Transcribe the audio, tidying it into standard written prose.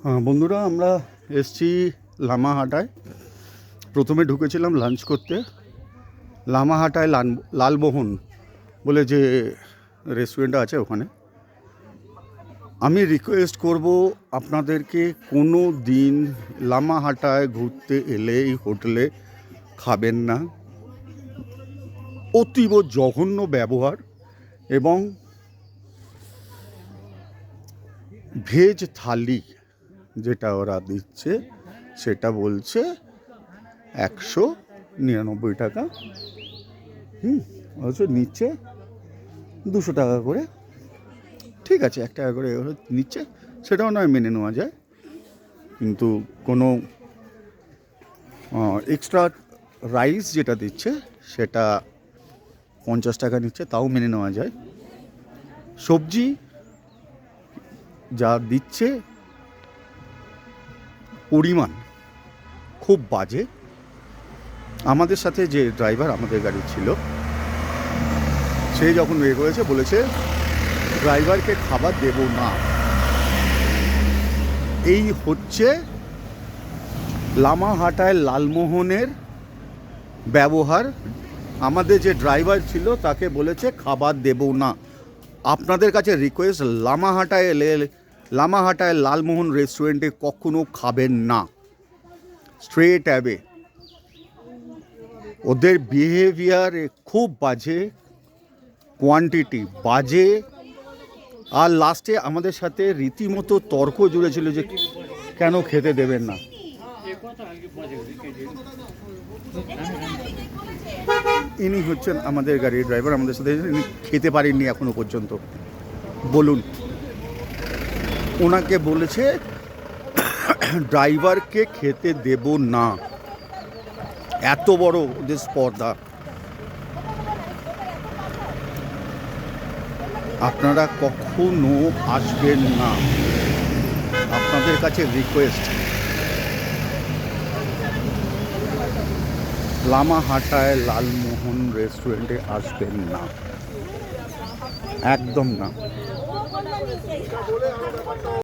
বন্ধুরা, আমরা এসছি লামাহাটায়। প্রথমে ঢুকেছিলাম লাঞ্চ করতে। লামাহাটায় লালমোহন বলে যে রেস্টুরেন্ট আছে, ওখানে। আমি রিকোয়েস্ট করব আপনাদেরকে, কোনো দিন লামাহাটায় ঘুরতে এলে এই হোটেলে খাবেন না। অতীব জঘন্য ব্যবহার, এবং ভেজ থালি যেটা ওরা দিচ্ছে সেটা বলছে 199 টাকা। অথচ নিচ্ছে 200 টাকা করে। ঠিক আছে, 1 টাকা করে নিচ্ছে, সেটাও নয় মেনে নেওয়া যায়, কিন্তু কোনো এক্সট্রা রাইস যেটা দিচ্ছে সেটা 50 টাকা নিচ্ছে, তাও মেনে নেওয়া যায়। সবজি যা দিচ্ছে পরিমাণ খুব বাজে। আমাদের সাথে যে ড্রাইভার আমাদের গাড়ি ছিল, সে যখন বের করেছে বলেছে ড্রাইভারকে খাবার দেব না। এই হচ্ছে লামাহাটায় লালমোহনের ব্যবহার। আমাদের যে ড্রাইভার ছিল তাকে বলেছে খাবার দেব না। আপনাদের কাছে রিকোয়েস্ট, লামাহাটায় লালমোহন রেস্টুরেন্টে কখনো খাবেন না, স্ট্রেট অ্যাওয়ে। ওদের বিহেভিয়ার খুব বাজে, কোয়ান্টিটি বাজে, আর লাস্টে আমাদের সাথে রীতিমতো তর্ক জুড়েছিল যে কেন খেতে দেবেন না। ইনি হচ্ছেন আমাদের গাড়ির ড্রাইভার, আমাদের সাথে ইনি খেতে পারেননি এখনো পর্যন্ত। বলুন, ওনাকে বলেছে ড্রাইভারকে খেতে দেব না। এত বড় ওদের স্পর্ধা। আপনারা কখনো আসবেন না, আপনাদের কাছে রিকোয়েস্ট। লামাহাটায় লালমোহন রেস্টুরেন্টে আসবেন না, একদম না।